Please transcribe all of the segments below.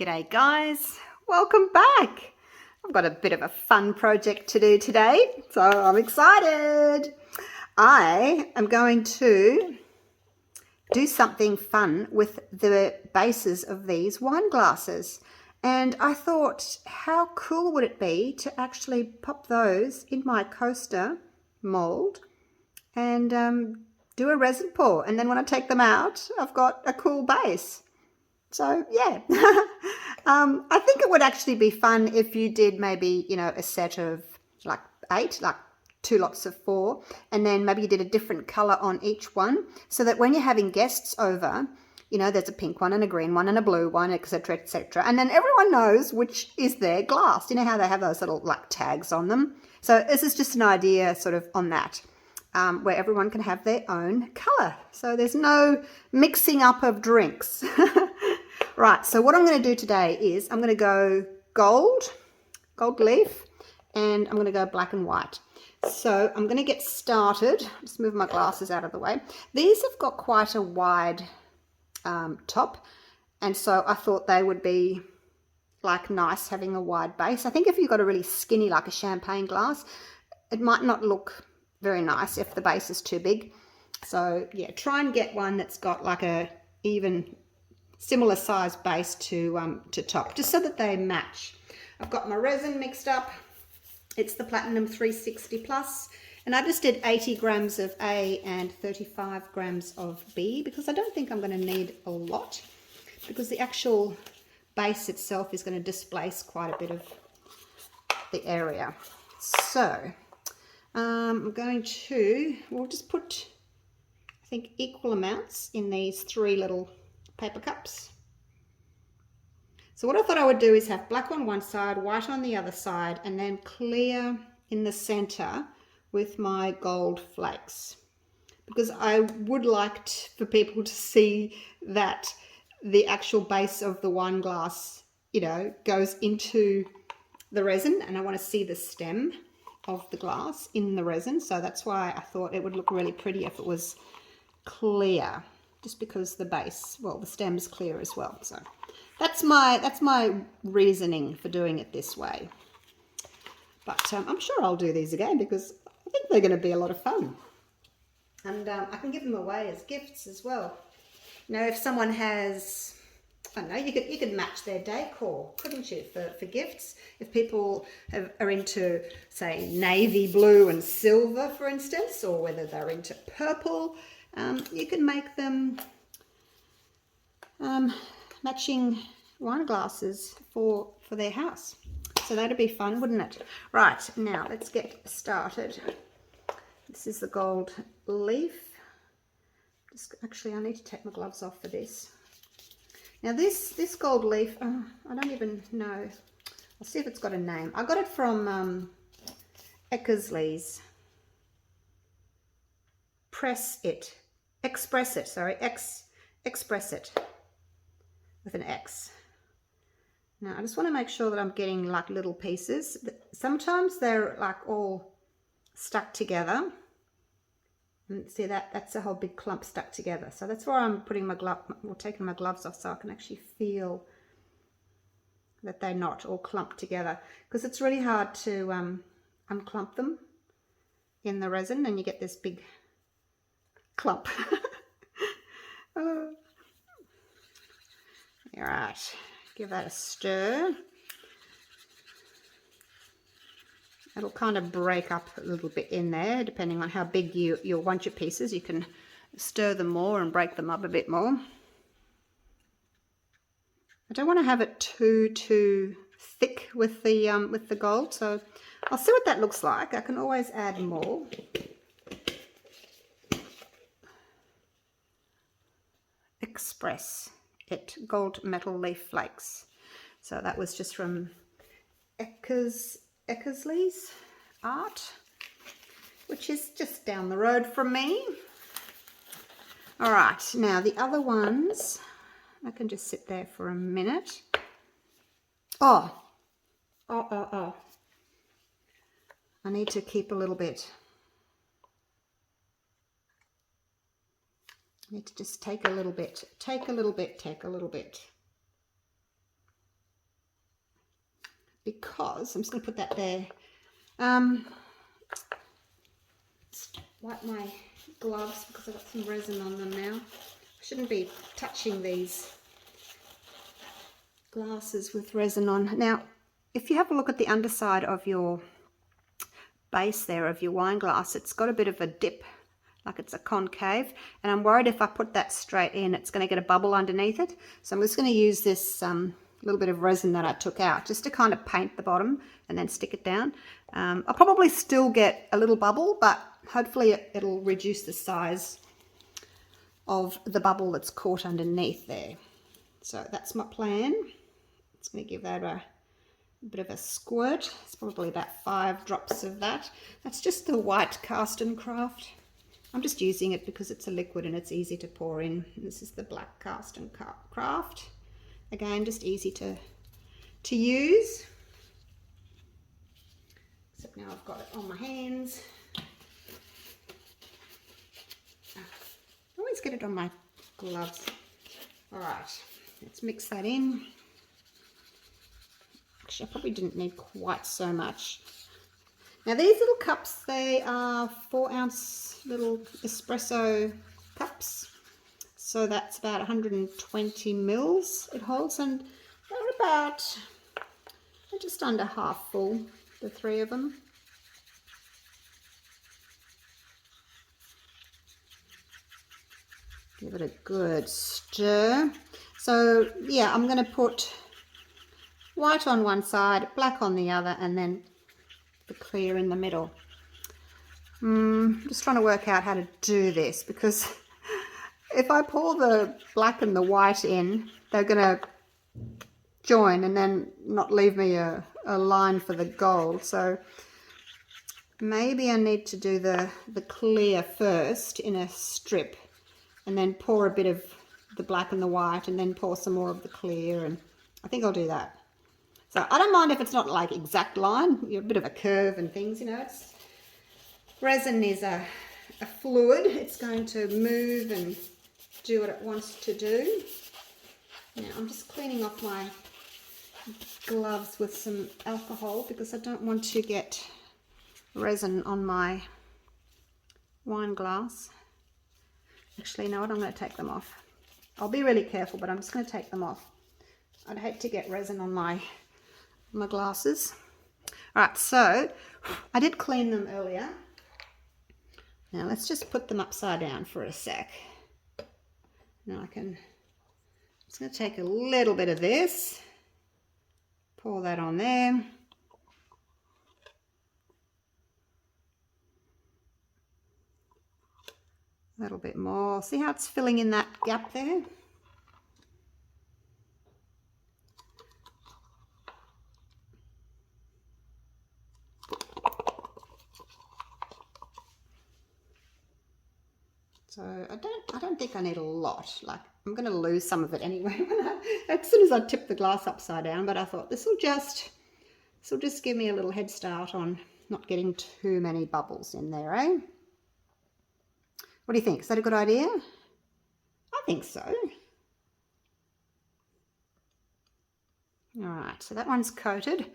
G'day guys, welcome back. I've got a bit of a fun project to do today, so I'm excited. I am going to do something fun with the bases of these wine glasses, and I thought, how cool would it be to actually pop those in my coaster mold and do a resin pour, and then when I take them out, I've got a cool base. So yeah, I think it would actually be fun if you did maybe, a set of like 8, like 2 lots of 4, and then maybe you did a different color on each one, so that when you're having guests over, there's a pink one and a green one and a blue one, etc., etc. And then everyone knows which is their glass. You know how they have those little like tags on them? So this is just an idea sort of on that. Where everyone can have their own color. So there's no mixing up of drinks. Right, so what I'm going to do today is I'm going to go gold leaf, and I'm going to go black and white. So I'm going to get started. Just move my glasses out of the way. These have got quite a wide top, and so I thought they would be like nice having a wide base. I think if you've got a really skinny, like a champagne glass, it might not look very nice if the base is too big. So yeah, try and get one that's got like a even similar size base to top, just so that they match. I've got my resin mixed up. It's the Platinum 360 Plus, and I just did 80 grams of A and 35 grams of B, because I don't think I'm going to need a lot, because the actual base itself is going to displace quite a bit of the area. So I'm going to, we'll just put, I think, equal amounts in these 3 little paper cups. So what I thought I would do is have black on one side, white on the other side, and then clear in the center with my gold flakes, because I would like for people to see that the actual base of the wine glass, goes into the resin, and I want to see the stem of the glass in the resin. So that's why I thought it would look really pretty if it was clear, just because the base, well, the stem's clear as well. So that's my reasoning for doing it this way. But I'm sure I'll do these again, because I think they're going to be a lot of fun, and I can give them away as gifts as well. If someone has, I don't know, you could match their decor, couldn't you, for gifts? If people are into, say, navy blue and silver, for instance, or whether they're into purple, you can make them matching wine glasses for their house. So that'd be fun, wouldn't it? Right, now let's get started. This is the gold leaf. Actually, I need to take my gloves off for this. Now this gold leaf, I don't even know. I'll see if it's got a name. I got it from Eckersley's. Express it with an X. Now I just want to make sure that I'm getting like little pieces. Sometimes they're like all stuck together. And see that's a whole big clump stuck together. So that's why I'm putting taking my gloves off, so I can actually feel that they're not all clumped together, because it's really hard to unclump them in the resin, and you get this big clump. All right, give that a stir. It'll kind of break up a little bit in there, depending on how big you want your pieces. You can stir them more and break them up a bit more. I don't want to have it too thick with the gold, so I'll see what that looks like. I can always add more. Express it, gold metal leaf flakes. So that was just from Eckersley's art, which is just down the road from me. All right, now the other ones, I can just sit there for a minute. Oh. I need to keep a little bit. I need to just take a little bit. because I'm just going to put that there. Just wipe my gloves because I've got some resin on them now. I shouldn't be touching these glasses with resin on. Now, if you have a look at the underside of your base there of your wine glass, it's got a bit of a dip, like it's a concave, and I'm worried if I put that straight in, it's going to get a bubble underneath it. So I'm just going to use this little bit of resin that I took out just to kind of paint the bottom and then stick it down. I'll probably still get a little bubble, but hopefully it'll reduce the size of the bubble that's caught underneath there. So that's my plan. It's going to give that a bit of a squirt. It's probably about 5 drops of that. That's just the white cast and craft. I'm just using it because it's a liquid and it's easy to pour in. This is the black cast and craft. Again, just easy to use. Except now I've got it on my hands. I always get it on my gloves. All right, let's mix that in. Actually, I probably didn't need quite so much. Now these little cups, they are 4-ounce little espresso cups. So that's about 120 mils it holds, and they're about just under half full, the 3 of them. Give it a good stir. So yeah, I'm going to put white on one side, black on the other, and then the clear in the middle. Just trying to work out how to do this, because if I pour the black and the white in, they're going to join and then not leave me a line for the gold. So maybe I need to do the clear first in a strip, and then pour a bit of the black and the white, and then pour some more of the clear, and I think I'll do that. So I don't mind if it's not like exact line, a bit of a curve and things, you know. Resin is a fluid. It's going to move and do what it wants to do. Now I'm just cleaning off my gloves with some alcohol because I don't want to get resin on my wine glass. Actually, you know what, I'm going to take them off. I'll be really careful, but I'm just going to take them off. I'd hate to get resin on my glasses. All right, so I did clean them earlier. Now let's just put them upside down for a sec. Now I'm just going to take a little bit of this, pour that on there. A little bit more. See how it's filling in that gap there? So I don't think I need a lot. Like, I'm going to lose some of it anyway as soon as I tip the glass upside down. But I thought this will just give me a little head start on not getting too many bubbles in there, eh? What do you think? Is that a good idea? I think so. All right, so that one's coated.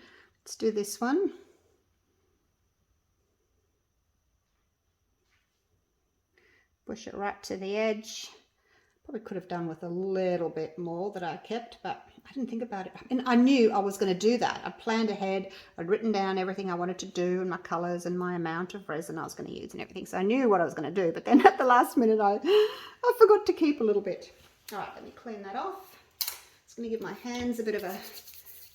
Let's do this one. Push it right to the edge. Probably could have done with a little bit more that I kept, but I didn't think about it. And I knew I was going to do that. I'd planned ahead. I'd written down everything I wanted to do and my colours and my amount of resin I was going to use and everything. So I knew what I was going to do. But then at the last minute, I forgot to keep a little bit. All right, let me clean that off. Just going to give my hands a bit of a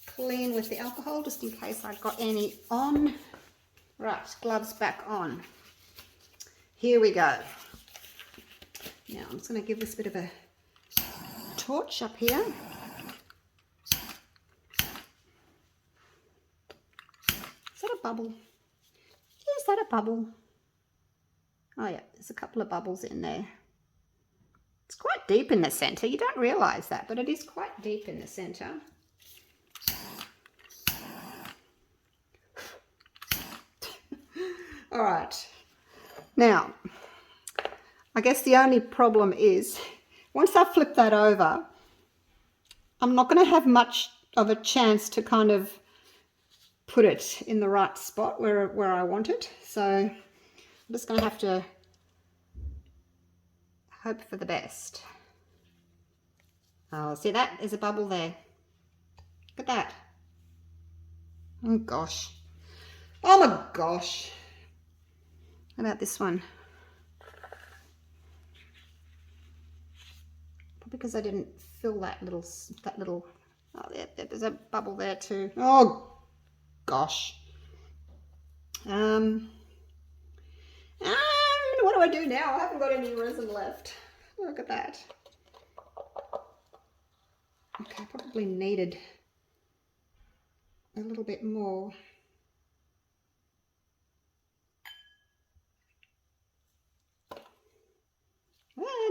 clean with the alcohol just in case I got any on. Right, gloves back on. Here we go. Now I'm just going to give this a bit of a torch up here. Is that a bubble? Is that a bubble? Oh yeah, there's a couple of bubbles in there. It's quite deep in the centre. You don't realise that, but it is quite deep in the centre. All right. Now, I guess the only problem is, once I flip that over, I'm not going to have much of a chance to kind of put it in the right spot where I want it. So I'm just going to have to hope for the best. Oh, see that? There's a bubble there. Look at that. Oh gosh. Oh my gosh. How about this one? Probably because I didn't fill that little, oh, there's a bubble there too. Oh gosh. What do I do now? I haven't got any resin left. Look at that. Okay, probably needed a little bit more.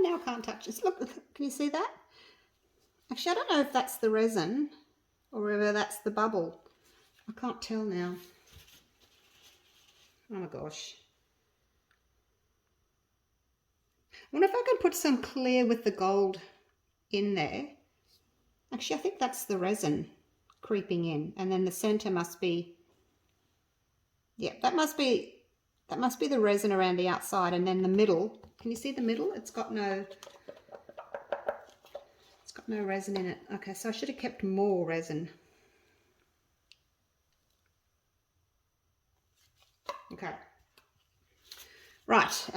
Now I can't touch this. Look, can you see that? Actually, I don't know if that's the resin or whether that's the bubble. I can't tell now. Oh my gosh. I wonder if I can put some clear with the gold in there. Actually, I think that's the resin creeping in, and then the center must be, yeah, that must be the resin around the outside, and then the middle. Can you see the middle? It's got no resin in it. Okay, so I should have kept more resin. Okay. Right.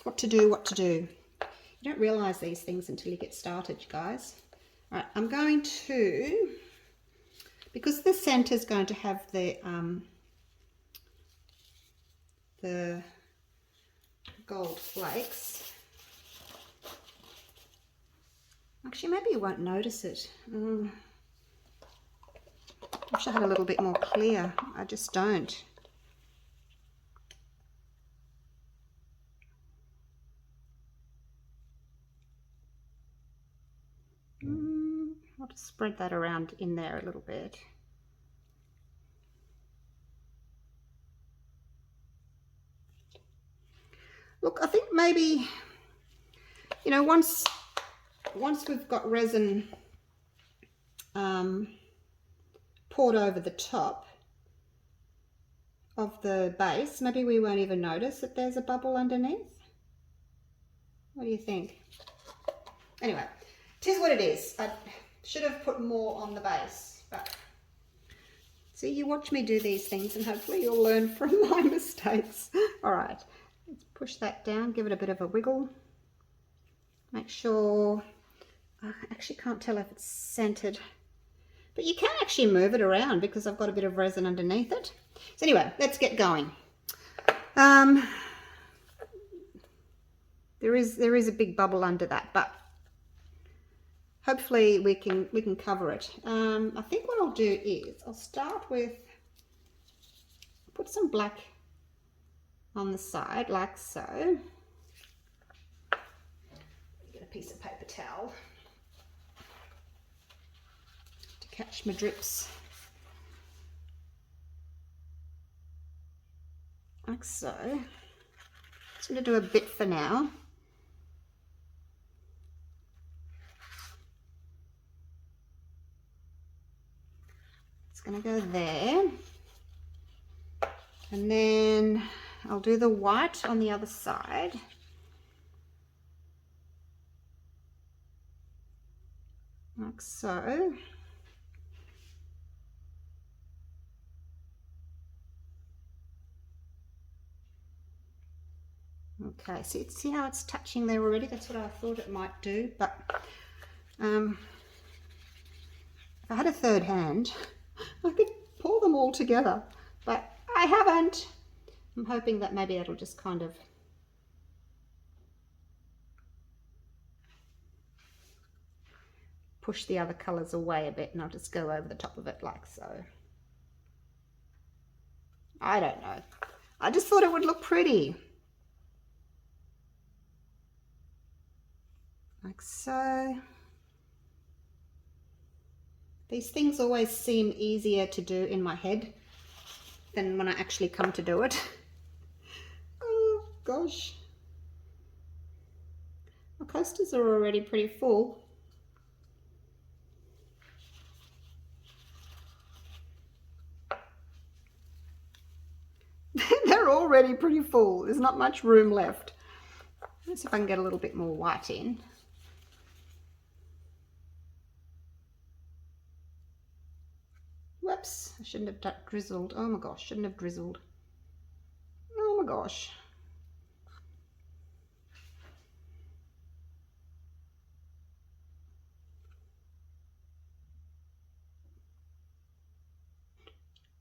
What to do? You don't realize these things until you get started, you guys. All right, I'm going to, because the center is going to have the gold flakes. Actually, maybe you won't notice it. I wish I had a little bit more clear. I just don't. I'll just spread that around in there a little bit. Look, I think maybe, you know, once we've got resin poured over the top of the base, maybe we won't even notice that there's a bubble underneath. What do you think? Anyway, tis what it is. I should have put more on the base, but see, you watch me do these things and hopefully you'll learn from my mistakes. All right, let's push that down, give it a bit of a wiggle. Make sure, I actually can't tell if it's centered, but you can actually move it around because I've got a bit of resin underneath it. So anyway, let's get going. There is a big bubble under that, but hopefully we can cover it. I think what I'll do is I'll start with, put some black on the side like so. Get a piece of paper towel to catch my drips. Like so. Just going to do a bit for now. It's going to go there. And then I'll do the white on the other side. Like so. Okay, see how it's touching there already? That's what I thought it might do, but if I had a third hand, I could pull them all together, but I haven't. I'm hoping that maybe it'll just kind of push the other colours away a bit, and I'll just go over the top of it like so. I don't know. I just thought it would look pretty. Like so. These things always seem easier to do in my head than when I actually come to do it. Oh gosh. My coasters are already pretty full. already pretty full. There's not much room left. Let's see if I can get a little bit more white in. Whoops, I shouldn't have drizzled. Oh my gosh, shouldn't have drizzled. Oh my gosh.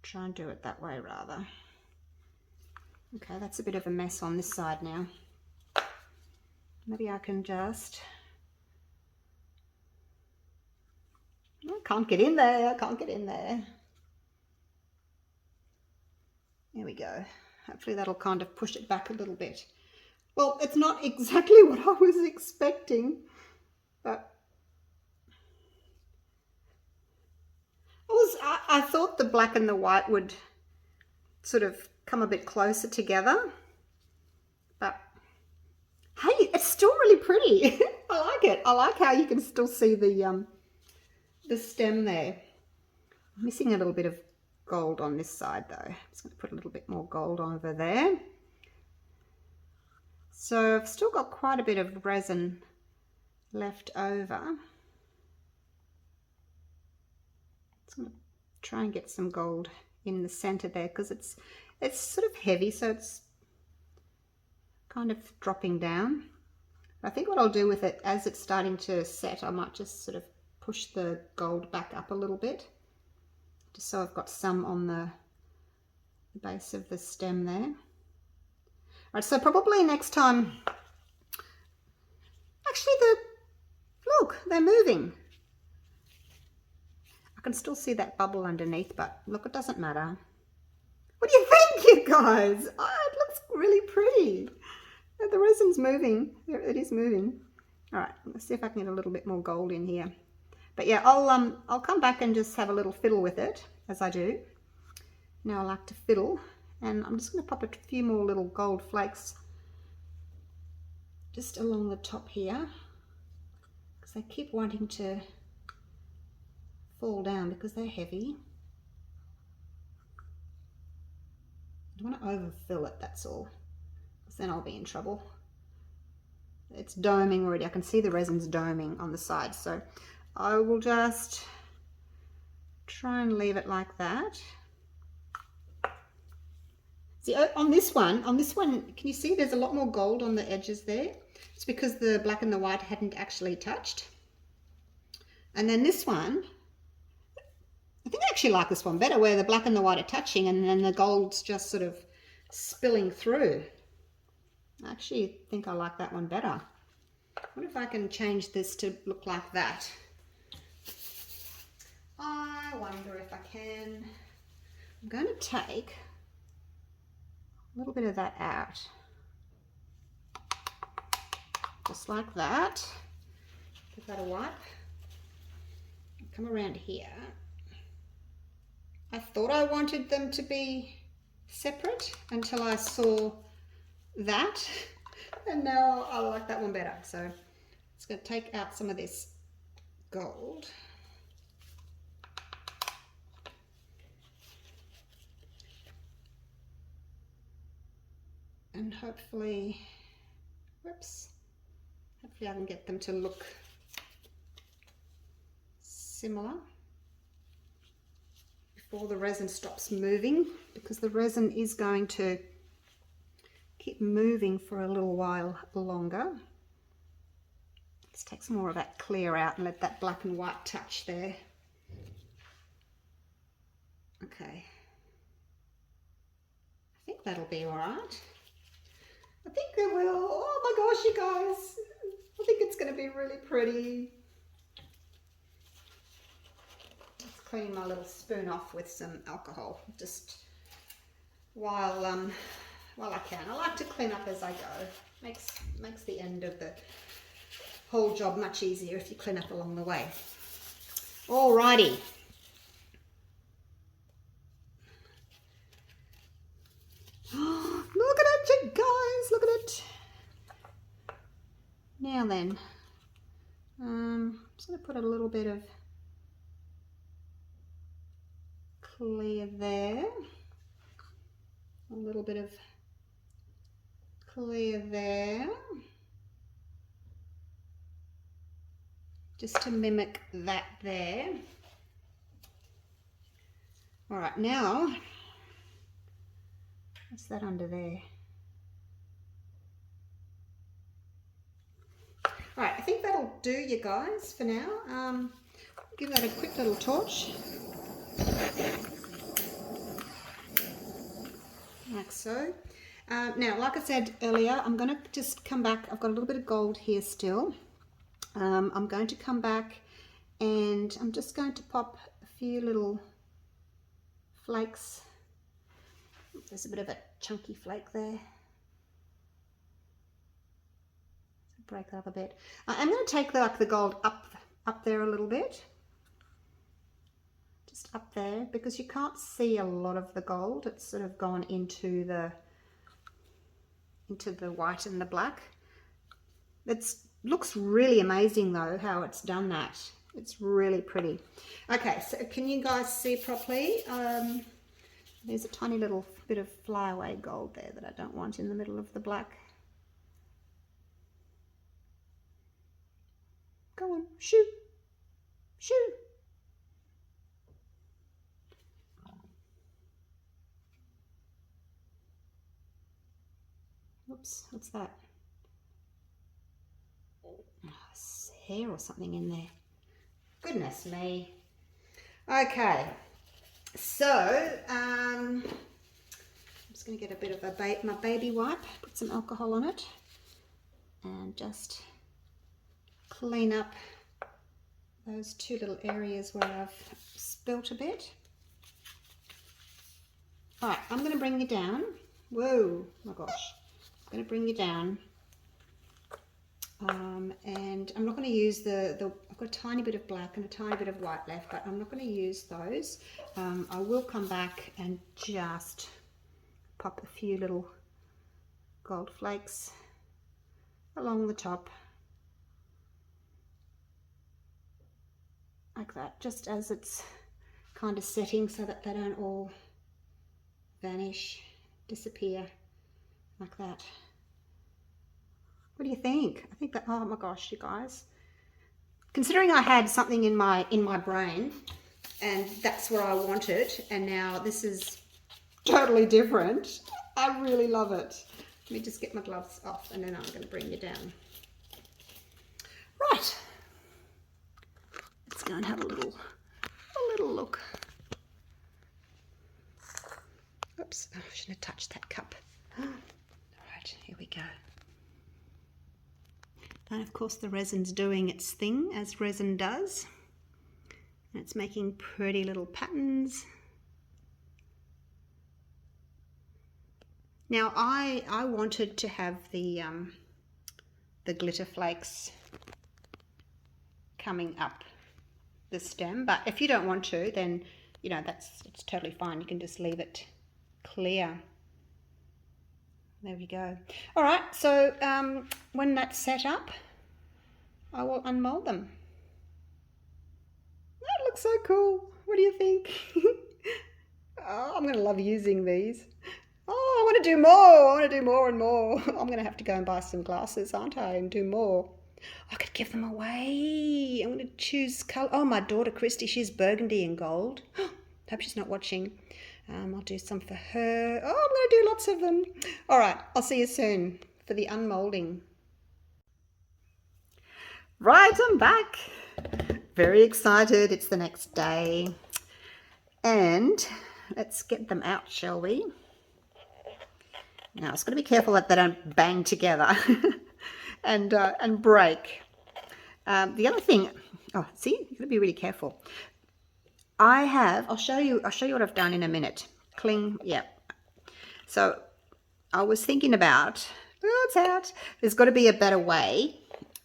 Try and do it that way rather. Okay, that's a bit of a mess on this side now. Maybe I can just... I can't get in there, I can't get in there. There we go. Hopefully that'll kind of push it back a little bit. Well, it's not exactly what I was expecting, but I thought the black and the white would sort of come a bit closer together, but hey, it's still really pretty. I like it. I like how you can still see the stem there. I'm missing a little bit of gold on this side though. I'm just going to put a little bit more gold over there. So I've still got quite a bit of resin left over. Just going to try and get some gold in the center there because it's sort of heavy, so it's kind of dropping down. I think what I'll do with it as it's starting to set, I might just sort of push the gold back up a little bit, just so I've got some on the base of the stem there. All right, so probably next time, actually look, they're moving. I can still see that bubble underneath, but look, it doesn't matter. What do you think, you guys? Oh, it looks really pretty. The resin's moving. It is moving. All right, let's see if I can get a little bit more gold in here. But yeah, I'll come back and just have a little fiddle with it, as I do. Now I like to fiddle, and I'm just going to pop a few more little gold flakes just along the top here, because I keep wanting to fall down because they're heavy. I don't want to overfill it, that's all, because then I'll be in trouble. It's doming already. I can see the resin's doming on the side, so I will just try and leave it like that. See, on this one, can you see there's a lot more gold on the edges there? It's because the black and the white hadn't actually touched. And then this one, I think I actually like this one better, where the black and the white are touching and then the gold's just sort of spilling through. I actually think I like that one better. I wonder if I can change this to look like that. I wonder if I can. I'm going to take a little bit of that out. Just like that. Give that a wipe. Come around here. I thought I wanted them to be separate until I saw that, and now I like that one better. So I'm just going to take out some of this gold. And hopefully, whoops, hopefully I can get them to look similar before the resin stops moving, because the resin is going to keep moving for a little while longer. Let's take some more of that clear out and let that black and white touch there. Okay, I think that'll be all right. I think it will. Oh my gosh, you guys, I think it's going to be really pretty. Just cleaning my little spoon off with some alcohol, just while I can. I like to clean up as I go. Makes the end of the whole job much easier if you clean up along the way. Alrighty. Look at it, you guys. Look at it. Now then, I'm just going to put a little bit of clear there. A little bit of clear there, just to mimic that there. All right, now, what's that under there? All right, I think that'll do, you guys, for now. Give that a quick little torch. Like so. Now, like I said earlier, I'm going to just come back. I've got a little bit of gold here still. I'm going to come back and I'm just going to pop a few little flakes. There's a bit of a chunky flake there. Break that up a bit. I'm going to take the gold up there a little bit. Just up there, because you can't see a lot of the gold. It's sort of gone into the white and the black. It looks really amazing though, how it's done that. It's really pretty. Okay, so can you guys see properly? There's a tiny little bit of flyaway gold there that I don't want in the middle of the black. Go on, shoo, shoo. Oops, what's that? Oh, hair or something in there. Goodness me. Okay, so I'm just going to get a bit of my baby wipe, put some alcohol on it, and just clean up those two little areas where I've spilt a bit. All right, I'm going to bring you down. Whoa, my gosh. I'm going to bring you down. And I'm not going to use I've got a tiny bit of black and a tiny bit of white left, but I'm not going to use those. I will come back and just pop a few little gold flakes along the top. Like that, just as it's kind of setting so that they don't all vanish, disappear, like that. What do you think? I think that, oh my gosh, you guys. Considering I had something in my brain and that's what I wanted, and now this is totally different. I really love it. Let me just get my gloves off and then I'm going to bring you down. Right. Let's go and have a little look. Oops, oh, I shouldn't have touched that cup. All right, here we go. And of course the resin's doing its thing, as resin does. And it's making pretty little patterns. Now I wanted to have the glitter flakes coming up the stem, but if you don't want to, then you know it's totally fine. You can just leave it clear. There we go. All right, so when that's set up, I will unmold them. That looks so cool. What do you think? Oh, I'm gonna love using these. Oh, I want to do more. I want to do more and more. I'm going to have to go and buy some glasses, aren't I, and do more. I could give them away. I'm going to choose colour. Oh, my daughter Christy, she's burgundy and gold. Hope she's not watching. I'll do some for her. Oh, I'm going to do lots of them. All right, I'll see you soon for the unmolding. Right, I'm back. Very excited. It's the next day. And let's get them out, shall we? Now, it's got to be careful that they don't bang together and break. The other thing, oh, see, you've got to be really careful. I'll show you what I've done in a minute. Cling, yeah. So I was thinking about, oh, it's out. There's got to be a better way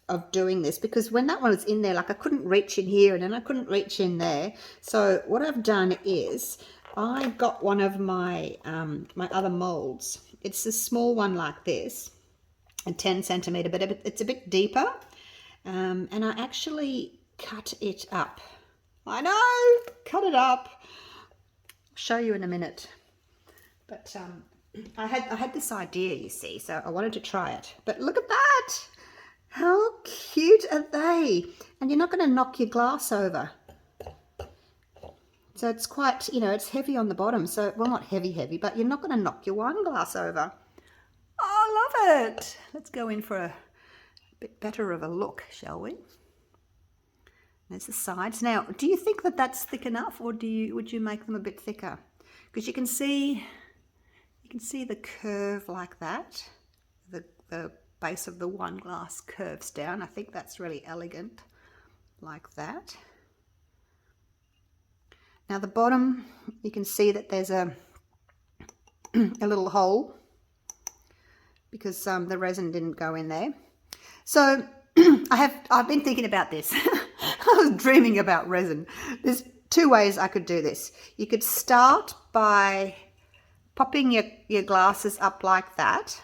of doing this, because when that one was in there, like I couldn't reach in here and then I couldn't reach in there. So what I've done is I got one of my my other molds. It's a small one like this, a 10 centimeter, but it's a bit deeper. And I actually cut it up. I know, cut it up. I'll show you in a minute. But I had this idea, you see, so I wanted to try it. But look at that! How cute are they? And you're not going to knock your glass over. So it's quite, you know, it's heavy on the bottom. So, well, not heavy, but you're not going to knock your wine glass over. Oh, I love it. Let's go in for a bit better of a look, shall we? There's the sides. Now, do you think that that's thick enough, or would you make them a bit thicker? Because you can see the curve like that. The base of the wine glass curves down. I think that's really elegant, like that. Now the bottom, you can see that there's a little hole because the resin didn't go in there. So I've been thinking about this. I was dreaming about resin. There's two ways I could do this. You could start by popping your glasses up like that,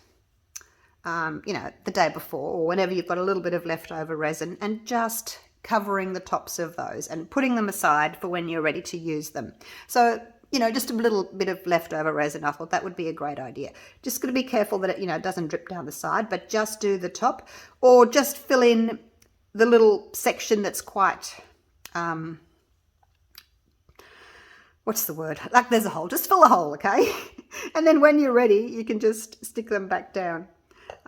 you know, the day before or whenever you've got a little bit of leftover resin, and just covering the tops of those and putting them aside for when you're ready to use them. So, you know, just a little bit of leftover resin. I thought that would be a great idea. Just got to be careful that it, you know, doesn't drip down the side, but just do the top, or just fill in the little section that's quite, what's the word? Like there's a hole, just fill a hole, okay? And then when you're ready, you can just stick them back down,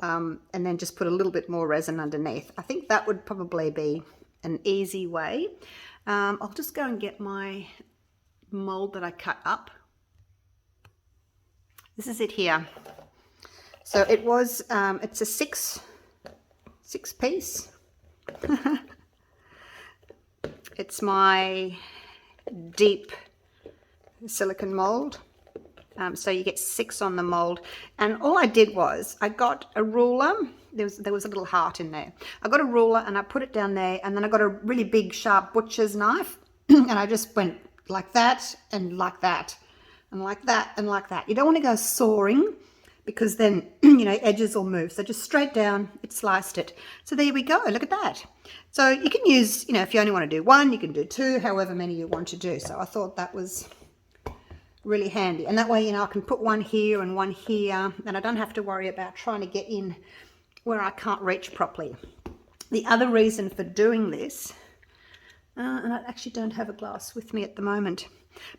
and then just put a little bit more resin underneath. I think that would probably be an easy way. I'll just go and get my mold that I cut up. This is it here. So it was, it's a six piece. It's my deep silicone mold. So you get 6 on the mold, and all I did was I got a ruler. There was a little heart in there. I got a ruler and I put it down there, and then I got a really big sharp butcher's knife and I just went like that and like that and like that and like that. You don't want to go sawing because then, you know, edges will move. So just straight down, it sliced it. So there we go, look at that. So you can use, you know, if you only want to do 1, you can do 2, however many you want to do. So I thought that was really handy, and that way, you know, I can put 1 here and 1 here, and I don't have to worry about trying to get in where I can't reach properly. The other reason for doing this, and I actually don't have a glass with me at the moment,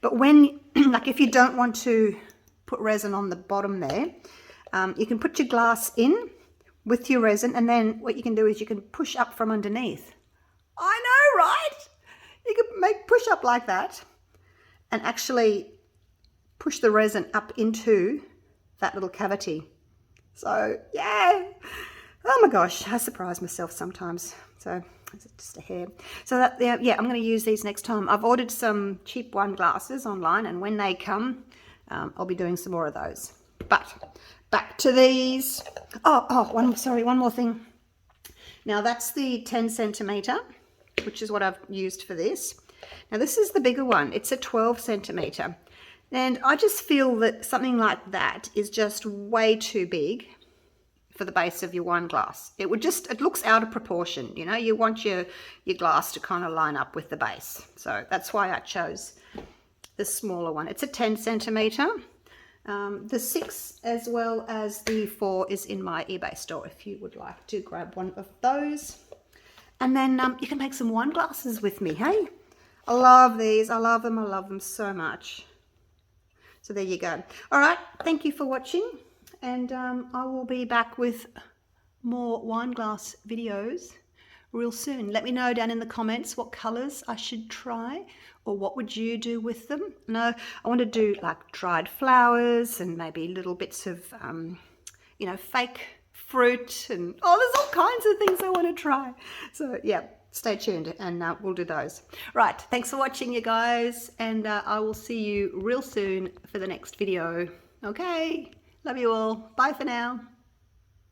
but when, like if you don't want to put resin on the bottom there, you can put your glass in with your resin, and then what you can do is you can push up from underneath. I know, right? You can push up like that and actually push the resin up into that little cavity. So yeah, oh my gosh, I surprise myself sometimes. So is it just a hair? So that, yeah, I'm going to use these next time. I've ordered some cheap wine glasses online, and when they come, I'll be doing some more of those. But back to these. One more thing. Now that's the 10 centimeter, which is what I've used for this. Now this is the bigger one. It's a 12 centimeter. And I just feel that something like that is just way too big for the base of your wine glass. It looks out of proportion, you know. You want your glass to kind of line up with the base. So that's why I chose the smaller one. It's a 10 centimeter. The 6 as well as the 4 is in my eBay store if you would like to grab one of those. And then you can make some wine glasses with me, hey? I love these. I love them. I love them so much. So there you go. All right, thank you for watching, and I will be back with more wine glass videos real soon. Let me know down in the comments what colours I should try, or what would you do with them. No, I want to do like dried flowers and maybe little bits of, you know, fake fruit, and there's all kinds of things I want to try. So yeah. Stay tuned, and we'll do those. Right, thanks for watching, you guys, and I will see you real soon for the next video. Okay, love you all. Bye for now.